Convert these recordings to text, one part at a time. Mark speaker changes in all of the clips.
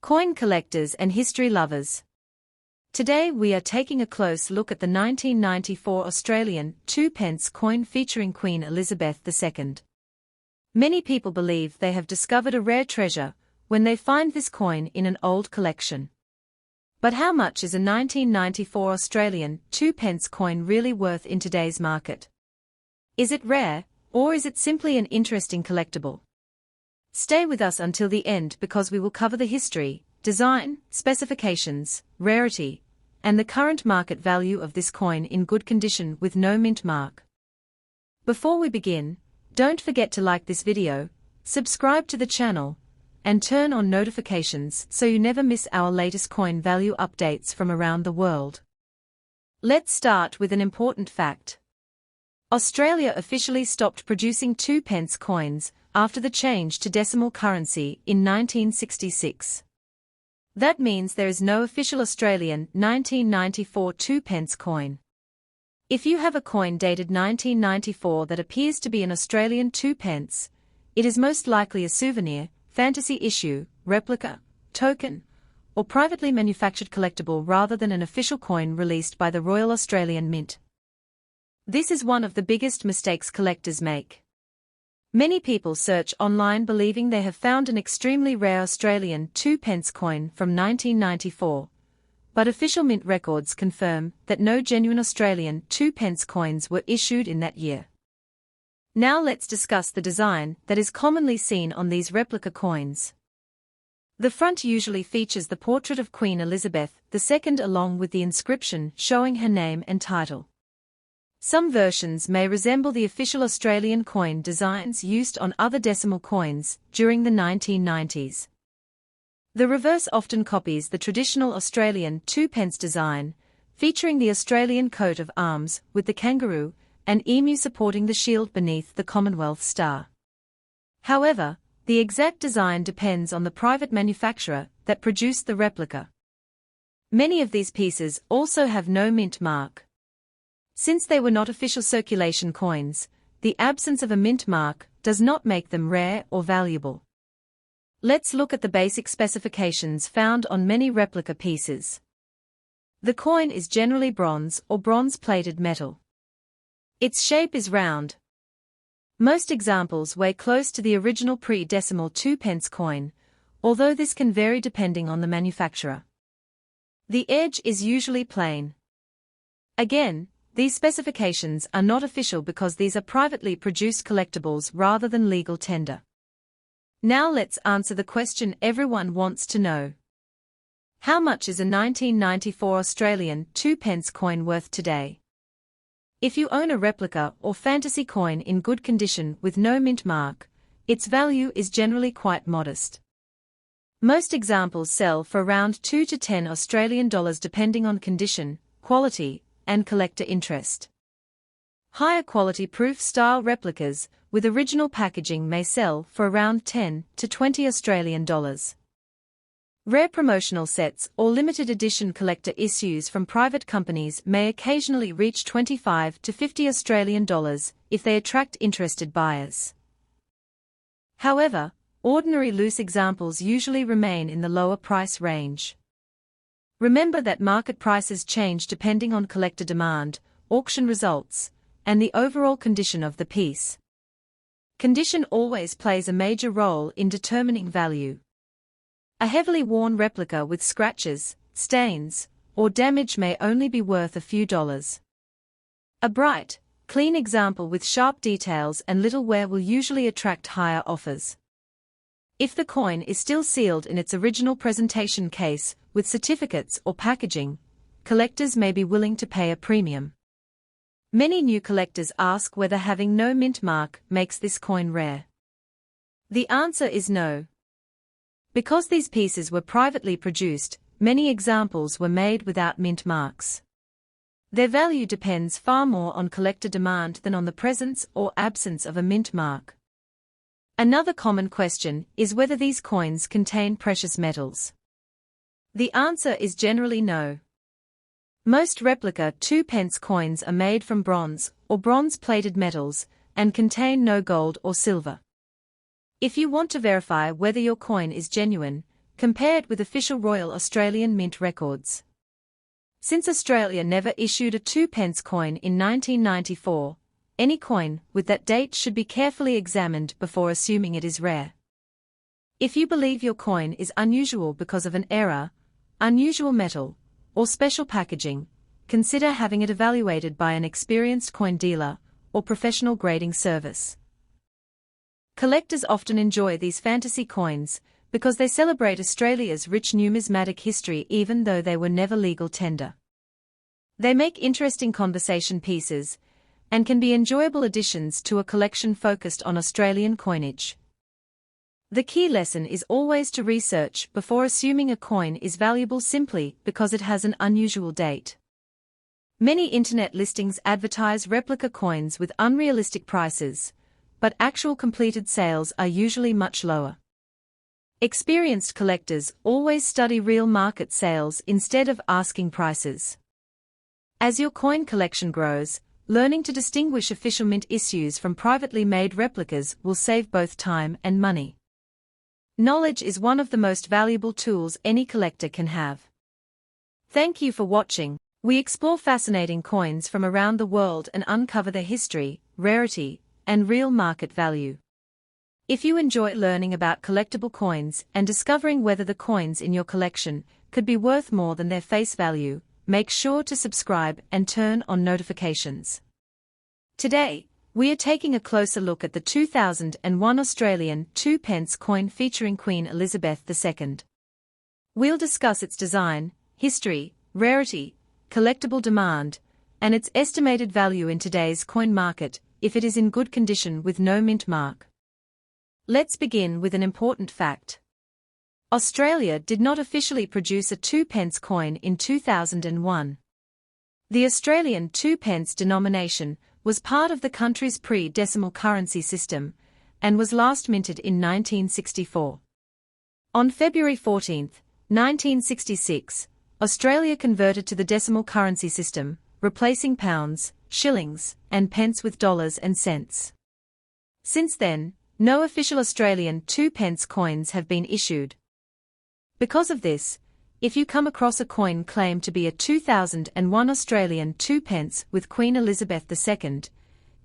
Speaker 1: Coin collectors and history lovers. Today we are taking a close look at the 1994 Australian 2p coin featuring Queen Elizabeth II. Many people believe they have discovered a rare treasure when they find this coin in an old collection. But how much is a 1994 Australian 2p coin really worth in today's market? Is it rare, or is it simply an interesting collectible? Stay with us until the end because we will cover the history, design, specifications, rarity, and the current market value of this coin in good condition with no mint mark. Before we begin, don't forget to like this video, subscribe to the channel, and turn on notifications so you never miss our latest coin value updates from around the world. Let's start with an important fact. Australia officially stopped producing 2p coins after the change to decimal currency in 1966. That means there is no official Australian 1994 2p coin. If you have a coin dated 1994 that appears to be an Australian 2p, it is most likely a souvenir, fantasy issue, replica, token, or privately manufactured collectible rather than an official coin released by the Royal Australian Mint. This is one of the biggest mistakes collectors make. Many people search online believing they have found an extremely rare Australian 2p coin from 1994, but official mint records confirm that no genuine Australian 2p coins were issued in that year. Now let's discuss the design that is commonly seen on these replica coins. The front usually features the portrait of Queen Elizabeth II along with the inscription showing her name and title. Some versions may resemble the official Australian coin designs used on other decimal coins during the 1990s. The reverse often copies the traditional Australian 2p design, featuring the Australian coat of arms with the kangaroo and emu supporting the shield beneath the Commonwealth star. However, the exact design depends on the private manufacturer that produced the replica. Many of these pieces also have no mint mark. Since they were not official circulation coins, the absence of a mint mark does not make them rare or valuable. Let's look at the basic specifications found on many replica pieces. The coin is generally bronze or bronze-plated metal. Its shape is round. Most examples weigh close to the original pre-decimal 2p coin, although this can vary depending on the manufacturer. The edge is usually plain. Again, these specifications are not official because these are privately produced collectibles rather than legal tender. Now let's answer the question everyone wants to know. How much is a 1994 Australian 2p coin worth today? If you own a replica or fantasy coin in good condition with no mint mark, its value is generally quite modest. Most examples sell for around 2 to 10 Australian dollars depending on condition, quality, and collector interest. Higher quality proof-style replicas with original packaging may sell for around 10 to 20 Australian dollars. Rare promotional sets or limited edition collector issues from private companies may occasionally reach 25 to 50 Australian dollars if they attract interested buyers. However, ordinary loose examples usually remain in the lower price range. Remember that market prices change depending on collector demand, auction results, and the overall condition of the piece. Condition always plays a major role in determining value. A heavily worn replica with scratches, stains, or damage may only be worth a few dollars. A bright, clean example with sharp details and little wear will usually attract higher offers. If the coin is still sealed in its original presentation case, with certificates or packaging, collectors may be willing to pay a premium. Many new collectors ask whether having no mint mark makes this coin rare. The answer is no. Because these pieces were privately produced, many examples were made without mint marks. Their value depends far more on collector demand than on the presence or absence of a mint mark. Another common question is whether these coins contain precious metals. The answer is generally no. Most replica 2p coins are made from bronze or bronze-plated metals and contain no gold or silver. If you want to verify whether your coin is genuine, compared with official Royal Australian Mint records. Since Australia never issued a 2p coin in 1994, any coin with that date should be carefully examined before assuming it is rare. If you believe your coin is unusual because of an error, unusual metal, or special packaging, consider having it evaluated by an experienced coin dealer or professional grading service. Collectors often enjoy these fantasy coins because they celebrate Australia's rich numismatic history even though they were never legal tender. They make interesting conversation pieces and can be enjoyable additions to a collection focused on Australian coinage. The key lesson is always to research before assuming a coin is valuable simply because it has an unusual date. Many internet listings advertise replica coins with unrealistic prices, but actual completed sales are usually much lower. Experienced collectors always study real market sales instead of asking prices. As your coin collection grows, learning to distinguish official mint issues from privately made replicas will save both time and money. Knowledge is one of the most valuable tools any collector can have. Thank you for watching. We explore fascinating coins from around the world and uncover their history, rarity, and real market value. If you enjoy learning about collectible coins and discovering whether the coins in your collection could be worth more than their face value, make sure to subscribe and turn on notifications. Today, we are taking a closer look at the 2001 Australian 2p coin featuring Queen Elizabeth II. We'll discuss its design, history, rarity, collectible demand, and its estimated value in today's coin market if it is in good condition with no mint mark. Let's begin with an important fact. Australia did not officially produce a 2p coin in 2001. The Australian 2p denomination was part of the country's pre-decimal currency system and was last minted in 1964. On February 14, 1966, Australia converted to the decimal currency system, replacing pounds, shillings, and pence with dollars and cents. Since then, no official Australian 2p coins have been issued. Because of this, if you come across a coin claimed to be a 2001 Australian 2p with Queen Elizabeth II,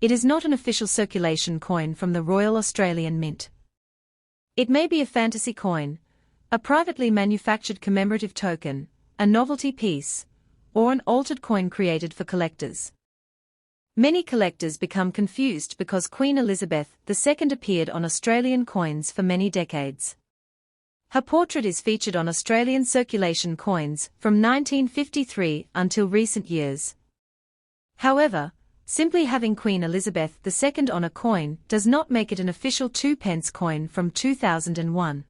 Speaker 1: it is not an official circulation coin from the Royal Australian Mint. It may be a fantasy coin, a privately manufactured commemorative token, a novelty piece, or an altered coin created for collectors. Many collectors become confused because Queen Elizabeth II appeared on Australian coins for many decades. Her portrait is featured on Australian circulation coins from 1953 until recent years. However, simply having Queen Elizabeth II on a coin does not make it an official 2p coin from 2001.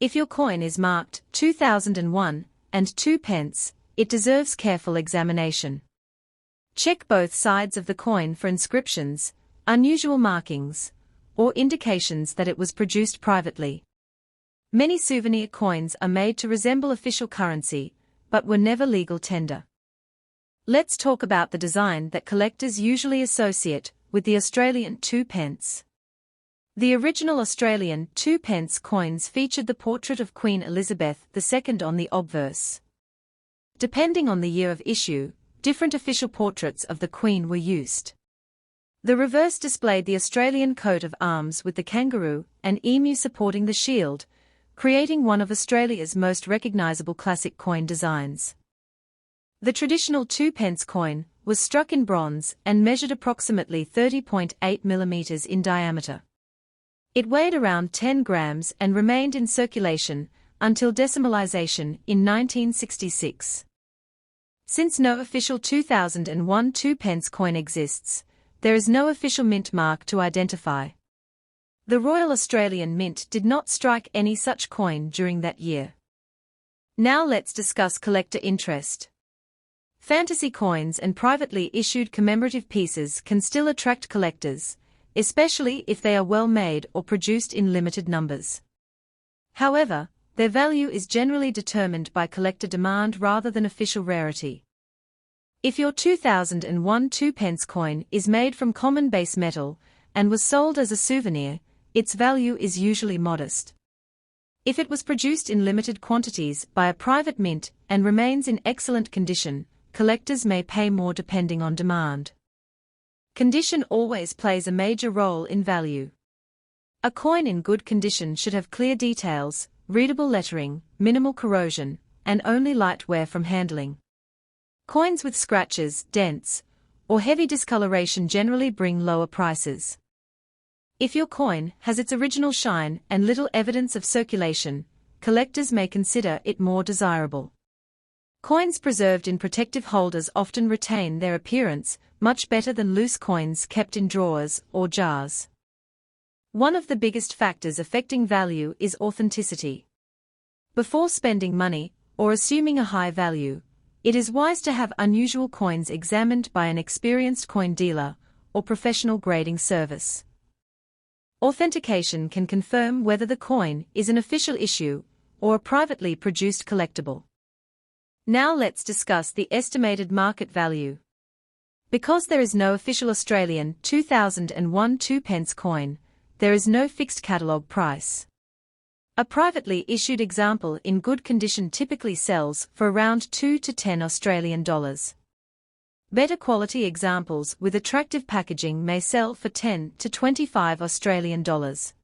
Speaker 1: If your coin is marked 2001 and 2p, it deserves careful examination. Check both sides of the coin for inscriptions, unusual markings, or indications that it was produced privately. Many souvenir coins are made to resemble official currency, but were never legal tender. Let's talk about the design that collectors usually associate with the Australian 2p. The original Australian 2p coins featured the portrait of Queen Elizabeth II on the obverse. Depending on the year of issue, different official portraits of the Queen were used. The reverse displayed the Australian coat of arms with the kangaroo and emu supporting the shield, creating one of Australia's most recognisable classic coin designs. The traditional 2p coin was struck in bronze and measured approximately 30.8 mm in diameter. It weighed around 10 grams and remained in circulation until decimalisation in 1966. Since no official 2001 2p coin exists, there is no official mint mark to identify. The Royal Australian Mint did not strike any such coin during that year. Now let's discuss collector interest. Fantasy coins and privately issued commemorative pieces can still attract collectors, especially if they are well made or produced in limited numbers. However, their value is generally determined by collector demand rather than official rarity. If your 2001 2p coin is made from common base metal and was sold as a souvenir, its value is usually modest. If it was produced in limited quantities by a private mint and remains in excellent condition, collectors may pay more depending on demand. Condition always plays a major role in value. A coin in good condition should have clear details, readable lettering, minimal corrosion, and only light wear from handling. Coins with scratches, dents, or heavy discoloration generally bring lower prices. If your coin has its original shine and little evidence of circulation, collectors may consider it more desirable. Coins preserved in protective holders often retain their appearance much better than loose coins kept in drawers or jars. One of the biggest factors affecting value is authenticity. Before spending money or assuming a high value, it is wise to have unusual coins examined by an experienced coin dealer or professional grading service. Authentication can confirm whether the coin is an official issue or a privately produced collectible. Now let's discuss the estimated market value. Because there is no official Australian 2001 2p coin, there is no fixed catalogue price. A privately issued example in good condition typically sells for around 2 to 10 Australian dollars. Better quality examples with attractive packaging may sell for 10 to 25 Australian dollars.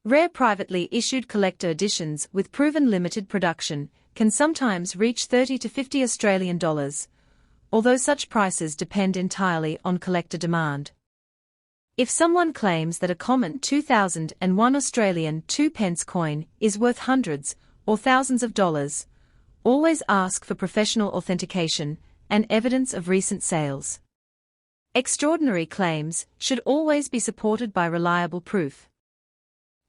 Speaker 1: Rare privately issued collector editions with proven limited production can sometimes reach 30 to 50 Australian dollars, although such prices depend entirely on collector demand. If someone claims that a common 2001 Australian 2p coin is worth hundreds or thousands of dollars, always ask for professional authentication and evidence of recent sales. Extraordinary claims should always be supported by reliable proof.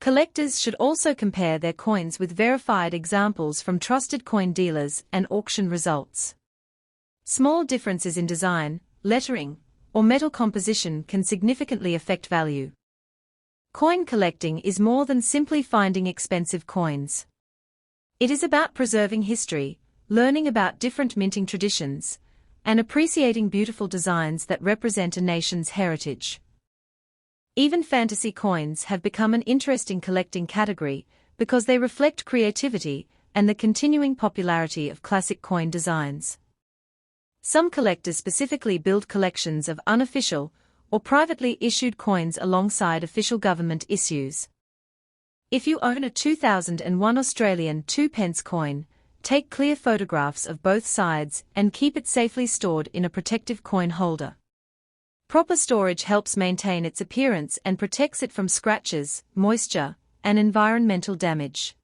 Speaker 1: Collectors should also compare their coins with verified examples from trusted coin dealers and auction results. Small differences in design, lettering, or metal composition can significantly affect value. Coin collecting is more than simply finding expensive coins. It is about preserving history, learning about different minting traditions, and appreciating beautiful designs that represent a nation's heritage. Even fantasy coins have become an interesting collecting category because they reflect creativity and the continuing popularity of classic coin designs. Some collectors specifically build collections of unofficial or privately issued coins alongside official government issues. If you own a 2001 Australian 2p coin, take clear photographs of both sides and keep it safely stored in a protective coin holder. Proper storage helps maintain its appearance and protects it from scratches, moisture, and environmental damage.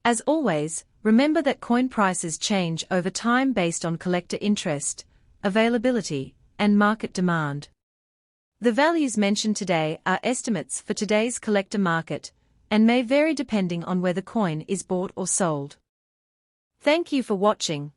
Speaker 1: As always, remember that coin prices change over time based on collector interest, availability, and market demand. The values mentioned today are estimates for today's collector market and may vary depending on where the coin is bought or sold. Thank you for watching.